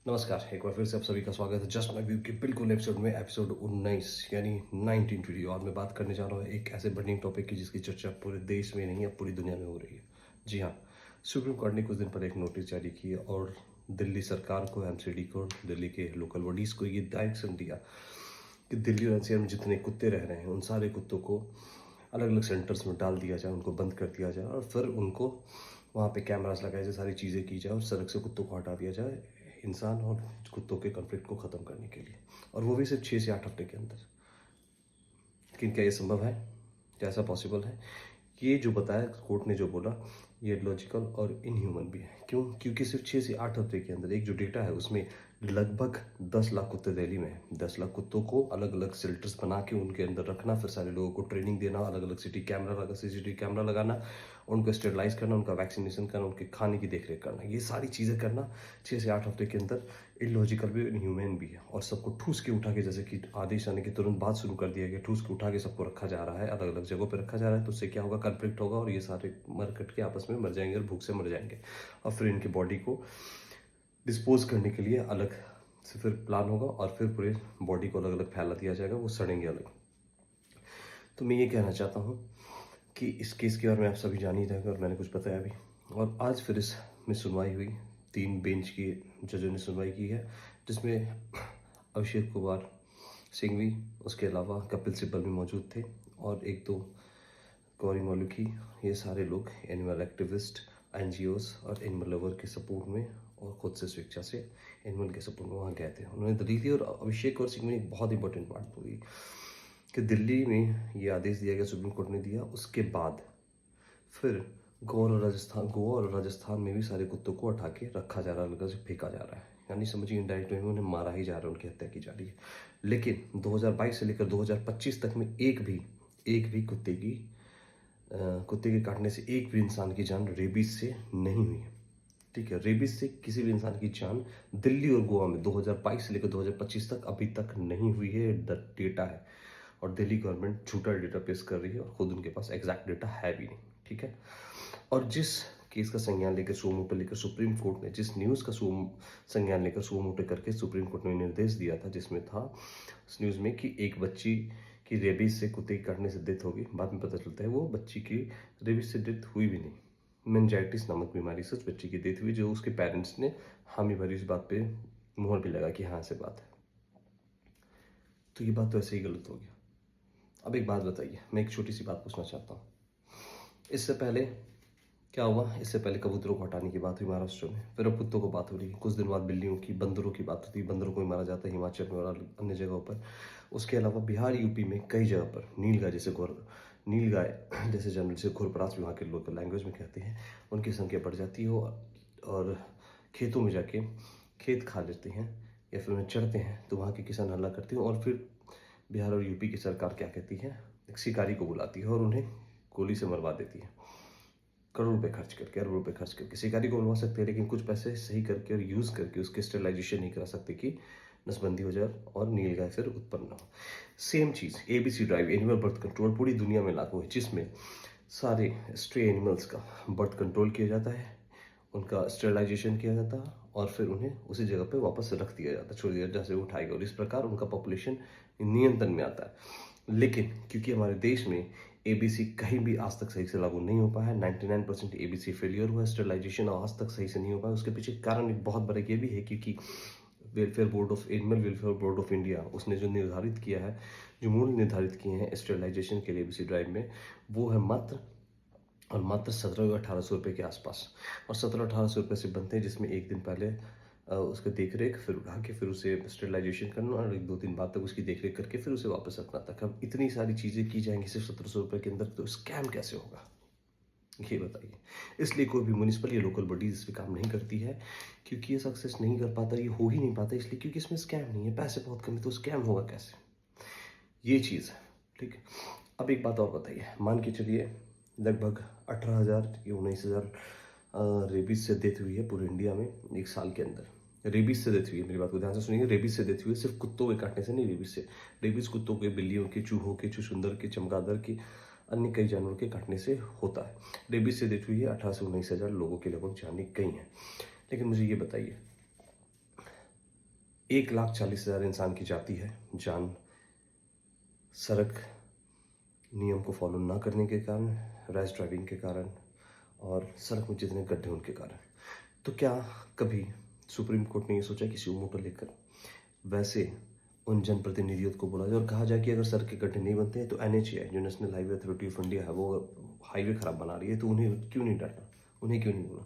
नमस्कार, एक बार फिर से आप सभी का स्वागत है जस्ट माय व्यू के बिल्कुल एपिसोड में, एपिसोड 19 यानी 1920। और मैं बात करने जा रहा हूँ एक ऐसे बर्निंग टॉपिक की जिसकी चर्चा पूरे देश में नहीं है, पूरी दुनिया में हो रही है। जी हाँ, सुप्रीम कोर्ट ने कुछ दिन पहले एक नोटिस जारी की और दिल्ली सरकार को, एमसीडी को, दिल्ली के लोकल बॉडीज़ को ये डायरेक्शन दिया कि दिल्ली और एनसीआर में जितने कुत्ते रह रहे हैं उन सारे कुत्तों को अलग अलग सेंटर्स में डाल दिया जाए, उनको बंद कर दिया जाए और फिर उनको वहाँ पे कैमरास लगाए जाए, सारी चीज़ें की जाए और सड़क से कुत्तों को हटा दिया जाए इंसान और कुत्तों के कॉन्फ्लिक्ट को ख़त्म करने के लिए, और वो भी सिर्फ 6 से 8 हफ्ते के अंदर। लेकिन क्या ये संभव है? क्या ऐसा पॉसिबल है? ये जो बताया कोर्ट ने, जो बोला, ये लॉजिकल और इनह्यूमन भी है। क्यों? क्योंकि सिर्फ 6 से 8 हफ्ते के अंदर एक जो डेटा है उसमें लगभग 10 लाख कुत्ते दिल्ली में हैं। 10 लाख कुत्तों को अलग अलग शेल्टर्स बना के उनके अंदर रखना, फिर सारे लोगों को ट्रेनिंग देना, अलग अलग सीसीटीवी कैमरा लगाना, उनको स्टेरलाइज करना, उनका वैक्सीनेशन करना, उनके खाने की देख रेख करना, ये सारी चीज़ें करना 6 से 8 हफ्ते के अंदर इलॉजिकल भी, इनह्यूमन भी है। और सबको ठूस के उठा के, जैसे कि आदेश आने के तुरंत बाद शुरू कर दिया गया, ठूस के उठा के सबको रखा जा रहा है, अलग अलग जगहों पर रखा जा रहा है। तो उससे क्या होगा? कॉन्फ्लिक्ट होगा और ये सारे मर कट के आपस में मर जाएंगे और भूख से मर जाएंगे। और फिर इनकी बॉडी को डिस्पोज करने के लिए अलग से फिर प्लान होगा और फिर पूरे बॉडी को अलग अलग फैला दिया जाएगा, वो सड़ेंगे अलग। तो मैं ये कहना चाहता हूँ कि इस केस के बारे में आप सभी जान ही रहेंगे और मैंने कुछ बताया भी। और आज फिर इसमें सुनवाई हुई, 3 बेंच की जजों ने सुनवाई की है, जिसमें अभिषेक कुमार सिंघवी, उसके अलावा कपिल सिब्बल भी मौजूद थे और एक दो गौरी मौलूकी। ये सारे लोग एनिमल एक्टिविस्ट, एनजीओस और एनिमल लवर के सपोर्ट में और खुद से स्वेच्छा से एनिमल के सपोर्ट में वहाँ गए थे। उन्होंने दलील दी और अभिषेक और सिंघवी ने एक बहुत इंपॉर्टेंट बात बोली कि दिल्ली में ये आदेश दिया गया, सुप्रीम कोर्ट ने दिया, उसके बाद फिर गोवा और राजस्थान में भी सारे कुत्तों को उठा के रखा जा रहा है, अलग से फेंका जा रहा है। यानी समझिए इनडायरेक्ट वे में उन्हें मारा ही जा रहा है, उनकी हत्या की जा रही है। लेकिन 2022 से लेकर 2025 तक में एक भी कुत्ते के काटने से एक भी इंसान की जान रेबीज से नहीं हुई है। ठीक है, रेबीज से किसी भी इंसान की जान दिल्ली और गोवा में 2022 से लेकर 2025 तक अभी तक नहीं हुई है। डेटा है और दिल्ली गवर्नमेंट झूठा डेटा पेश कर रही है और खुद उनके पास एग्जैक्ट डेटा है भी नहीं। ठीक है, और जिस केस का संज्ञान लेकर सुमोटो लेकर सुप्रीम कोर्ट ने, जिस न्यूज़ का संज्ञान लेकर सुमोटो करके सुप्रीम कोर्ट ने निर्देश दिया था, जिसमें था उस न्यूज़ में कि एक बच्ची की रेबीज से कुत्ते के काटने से डेथ होगी, बाद में पता चलता है वो बच्ची की रेबीज से डेथ हुई भी नहीं, मेनिंजाइटिस नामक बीमारी से उस बच्ची की डेथ हुई, जो उसके पेरेंट्स ने हामी भरी इस बात पे मुहर भी लगा कि हाँ से बात है। तो ये बात तो ऐसे ही गलत हो गया। अब एक बात बताइए, मैं एक छोटी सी बात पूछना चाहता हूँ। इससे पहले क्या हुआ? इससे पहले कबूतरों को हटाने की बात हुई महाराष्ट्र में, फिर अब कुत्तों को बात हो रही है, कुछ दिन बाद बिल्लियों की, बंदरों की बात होती है, बंदरों को भी मारा जाता है हिमाचल में और अन्य जगहों पर। उसके अलावा बिहार, यूपी में कई जगह पर नीलगाय जैसे जानवर, जैसे घुरपरास भी वहाँ के लोकल लैंग्वेज में कहते हैं, उनकी संख्या बढ़ जाती है और खेतों में जाके खेत खा लेते हैं या फिर उन्हें चढ़ते हैं, तो वहाँ के किसान हल्ला करते हैं और फिर बिहार और यूपी की सरकार क्या कहती है? एक शिकारी को बुलाती है और उन्हें गोली से मरवा देती है, करोड़ रुपए खर्च करके, अरब रुपए खर्च करके। शिकारी को बुलवा सकते हैं, लेकिन कुछ पैसे सही करके और यूज़ करके उसके स्टेरिलाइजेशन नहीं करा सकते कि नसबंदी हो जाए और नीलगाय फिर उत्पन्न ना हो। सेम चीज़ ABC drive, animal birth control, पूरी दुनिया में लागू है, जिसमें सारे स्ट्रे एनिमल्स का बर्थ कंट्रोल किया जाता है, उनका स्टेरिलाइजेशन किया जाता है और फिर उन्हें उसी जगह पे वापस रख दिया जाता है, छोड़ दिया जैसे वो उठाएगा, और इस प्रकार उनका पॉपुलेशन नियंत्रण में आता है। लेकिन क्योंकि हमारे देश में एबीसी कहीं भी आज तक सही से लागू नहीं हो पाया है, 99% एबीसी फेलियर हुआ है, स्टेरिलाइजेशन आज तक सही से नहीं हो पाया। उसके पीछे कारण एक बहुत बड़ा ये भी है क्योंकि animal welfare board of India, उसने जो निर्धारित किया है, जो मूल्य निर्धारित किए हैं स्टेरिलाइजेशन के लिए एबीसी ड्राइव में, वो है मात्र और मात्र 1700-1800 रुपये के आसपास। और 1700-1800 रुपये से बनते हैं, जिसमें एक दिन पहले उसका देख रेख, फिर उठा के फिर उसे स्टेरिलाइजेशन करना और 1-2 दिन बाद तक उसकी देख रेख करके फिर उसे वापस रखना तक। अब इतनी सारी चीज़ें की जाएंगी सिर्फ 1700 रुपये के अंदर, तो स्कैम कैसे होगा ये बताइए। इसलिए कोई भी म्यूनिसिपल या लोकल बॉडीज इस पर काम नहीं करती है, क्योंकि ये सक्सेस नहीं कर पाता, ये हो ही नहीं पाता, इसलिए क्योंकि इसमें स्कैम नहीं है, पैसे बहुत कम है, तो स्कैम होगा कैसे? ये चीज़ है। ठीक है, अब एक बात और बताइए, मान के चलिए लगभग 18,000 या 19,000 रेबीज से डेथ हुई है पूरे इंडिया में एक साल के अंदर। रेबीज से डेथ हुई है, मेरी बात को ध्यान से सुनिए, रेबीज से डेथ हुई है, सिर्फ कुत्तों के काटने से नहीं, रेबीज से। रेबीज कुत्तों के, बिल्लियों के, चूहों के, चुछुंदर के, चमगादड़ के, अन्य कई जानवरों के काटने से होता है। रेबीज से डेथ हुई है, 18 से 19,000 लोगों की लगभग जाने गई हैं। लेकिन मुझे ये बताइए, 1,40,000 इंसान की जाती है जान सड़क नियम को फॉलो ना करने के कारण, रैश ड्राइविंग के कारण और सड़क में जितने गड्ढे उनके कारण। तो क्या कभी सुप्रीम कोर्ट ने ये सोचा कि सुमो मोटो लेकर वैसे उन जनप्रतिनिधियों को बोला जाए और कहा जाए कि अगर सड़क के गड्ढे नहीं बनते हैं तो एनएचएआई जो national highway authority of India है वो हाईवे खराब बना रही है, तो उन्हें क्यों नहीं डांटा, उन्हें क्यों नहीं बोला।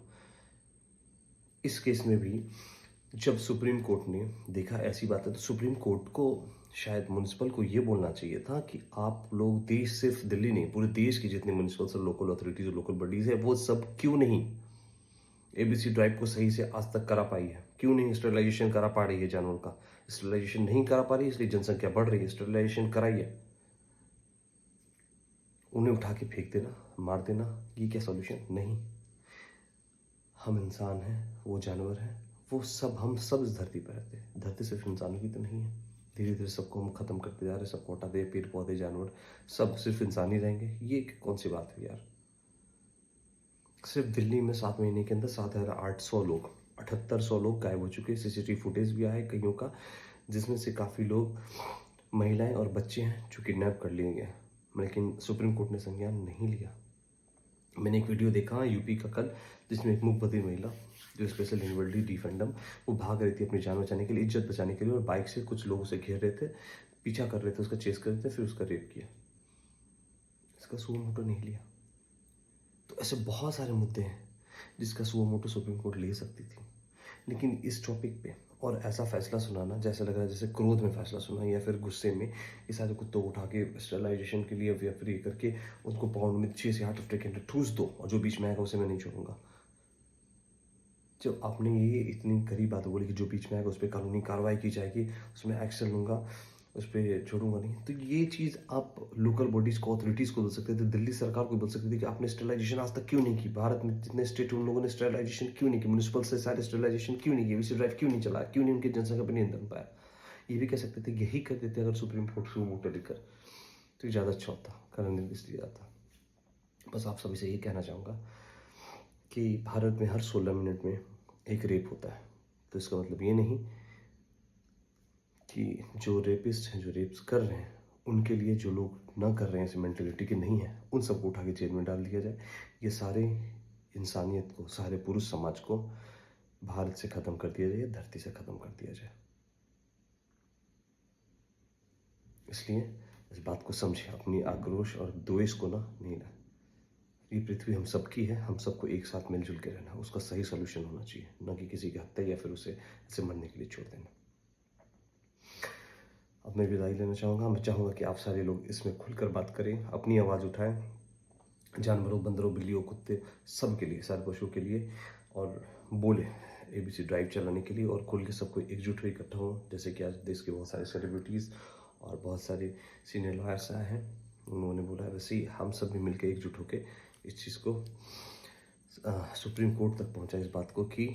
इस केस में भी जब सुप्रीम कोर्ट ने देखा ऐसी बात है तो सुप्रीम कोर्ट को शायद म्युनिसिपल को ये बोलना चाहिए था कि आप लोग देश, सिर्फ दिल्ली नहीं पूरे देश की जितनी म्युनिसिपल और लोकल अथॉरिटीज और लोकल बॉडीज है वो सब क्यों नहीं एबीसी ड्राइव को सही से आज तक करा पाई है, क्यों नहीं स्टेरिलाइजेशन करा पा रही है जानवरों का। स्टेरिलाइजेशन नहीं करा पा रही इसलिए जनसंख्या बढ़ रही है। स्टेरिलाइजेशन कराइए, उन्हें उठा के फेंक देना, मार देना, ये क्या सॉल्यूशन? नहीं। हम इंसान हैं, वो जानवर हैं, वो सब, हम सब इस धरती पर रहते हैं। धरती सिर्फ इंसानों की तो नहीं है। धीरे धीरे सबको हम खत्म करते जा रहे हैं, सबको हटा दे, पेड़ पौधे जानवर सब सिर्फ इंसान ही रहेंगे, ये कौन सी बात है यार। सिर्फ दिल्ली में 7 महीने के अंदर 7,800 लोग, 7,800 लोग गायब हो चुके हैं। सीसीटीवी फुटेज भी आया है कईयों का, जिसमें से काफ़ी लोग महिलाएं और बच्चे हैं जो किडनैप कर लिए गए, लेकिन सुप्रीम कोर्ट ने संज्ञान नहीं लिया। मैंने एक वीडियो देखा यूपी का कल, जिसमें एक मुखबधिर महिला जो स्पेशल इन्वॉल्वडी डिफेंडम, वो भाग रही थी अपनी जान बचाने के लिए, इज्जत बचाने के लिए, और बाइक से कुछ लोग उसे घेर रहे थे, पीछा कर रहे थे, उसका चेस कर रहे थे, फिर उसका रेप किया। इसका सुओ मोटो नहीं लिया। तो ऐसे बहुत सारे मुद्दे हैं जिसका सुओ मोटो सुप्रीम कोर्ट ले सकती थी, लेकिन इस टॉपिक पे और ऐसा फैसला सुनाना जैसे लग रहा है जैसे क्रोध में फैसला सुना या फिर गुस्से में, ये सारे कुत्तों को उठा के स्टेरिलाइजेशन के लिए या फिर ये करके उनको पाउंड में 6 से 8 हफ्ते के अंदर ठूस दो और जो बीच में आएगा उसे मैं नहीं छोड़ूंगा। जब आपने ये इतनी कड़ी बात बोली कि जो बीच में आएगा उस पर कानूनी कार्रवाई की जाएगी, उसमें एक्शन लूंगा, उस पर छोड़ूंगा नहीं, तो ये चीज़ आप लोकल बॉडीज़ को, अथॉरिटीज़ को बोल सकते थे, दिल्ली सरकार को बोल सकते थे कि आपने स्टेरिलाइजेशन आज तक क्यों नहीं की। भारत में जितने स्टेट उन लोगों ने स्टेरिलाइजेशन क्यों नहीं की, म्यूनिसिपल से सारे स्टेरिलाइजेशन क्यों नहीं की, एबीसी ड्राइव क्यों नहीं चलाया, क्यों नहीं उनकी जनसंख्या पर नियंत्रण पाया। ये भी कह सकते थे, यही कर देते अगर सुप्रीम कोर्ट सुओ मोटो लेकर, तो ये ज़्यादा अच्छा होता, कारण निर्देश दिया जाता। बस आप सभी से ये कहना चाहूँगा कि भारत में हर 16 मिनट में एक रेप होता है, तो इसका मतलब ये नहीं कि जो रेपिस्ट हैं, जो रेप्स कर रहे हैं, उनके लिए जो लोग ना कर रहे हैं, ऐसी मेंटेलिटी के नहीं है, उन सबको उठा के जेल में डाल दिया जाए। ये सारे इंसानियत को, सारे पुरुष समाज को भारत से ख़त्म कर दिया जाए, धरती से ख़त्म कर दिया जाए। इसलिए इस बात को समझे, अपनी आक्रोश और द्वेष को ना नहीं लाए। ये पृथ्वी हम सबकी है, हम सबको एक साथ मिलजुल के रहना, उसका सही सोल्यूशन होना चाहिए, न कि किसी की हत्या या फिर उसे ऐसे मरने के लिए छोड़ देना। अब मैं विदाई लेना चाहूँगा। मैं चाहूँगा कि आप सारे लोग इसमें खुलकर बात करें, अपनी आवाज़ उठाएं, जानवरों, बंदरों, बिल्लियों, कुत्ते, सब के लिए, सारे पशुओं के लिए, और बोले एबीसी ड्राइव चलाने के लिए, और खुल के सबको एकजुट हो, इकट्ठा हो। जैसे कि आज देश के बहुत सारे सेलिब्रिटीज़ और बहुत सारे सीनियर लॉयर्स आए हैं, उन्होंने बोला, वैसे ही हम सब भी मिलकर एकजुट होकर इस चीज़ को सुप्रीम कोर्ट तक पहुँचा, इस बात को कि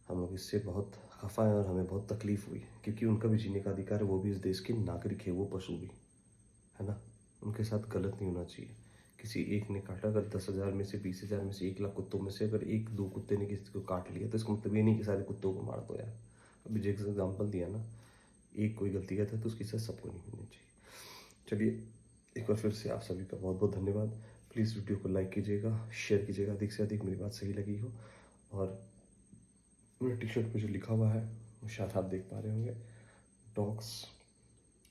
हम लोग इससे बहुत खफा है और हमें बहुत तकलीफ हुई, क्योंकि उनका भी जीने का अधिकार है, वो भी इस देश के नागरिक है, वो पशु भी है ना, उनके साथ गलत नहीं होना चाहिए। किसी एक ने काटा, अगर 10,000 में से, 20,000 में से, 1,00,000 कुत्तों में से अगर 1-2 कुत्ते ने किसी को काट लिया, तो इसका मतलब ये नहीं कि सारे कुत्तों को मार दो यार। अभी जो एग्जाम्पल दिया ना, एक कोई गलती करता है तो उसकी सजा सबको नहीं होनी चाहिए। चलिए, एक बार फिर से आप सभी का बहुत बहुत धन्यवाद। प्लीज़ वीडियो को लाइक कीजिएगा, शेयर कीजिएगा, अधिक से अधिक मेरी बात सही लगी हो। और मेरे टी शर्ट पर जो लिखा हुआ है वो शायद आप देख पा रहे होंगे, dogs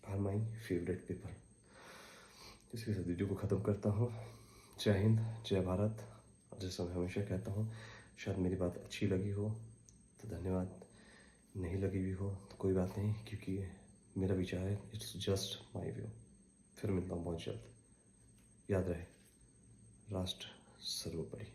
are my favourite people. इसके साथ वीडियो को ख़त्म करता हूँ। जय हिंद, जय भारत। और जैसा मैं हमेशा कहता हूँ, शायद मेरी बात अच्छी लगी हो तो धन्यवाद, नहीं लगी भी हो तो कोई बात नहीं, क्योंकि मेरा विचार है, इट्स जस्ट माई व्यू। फिर मिलता हूँ बहुत जल्द। याद रहे, राष्ट्र सर्वोपरि।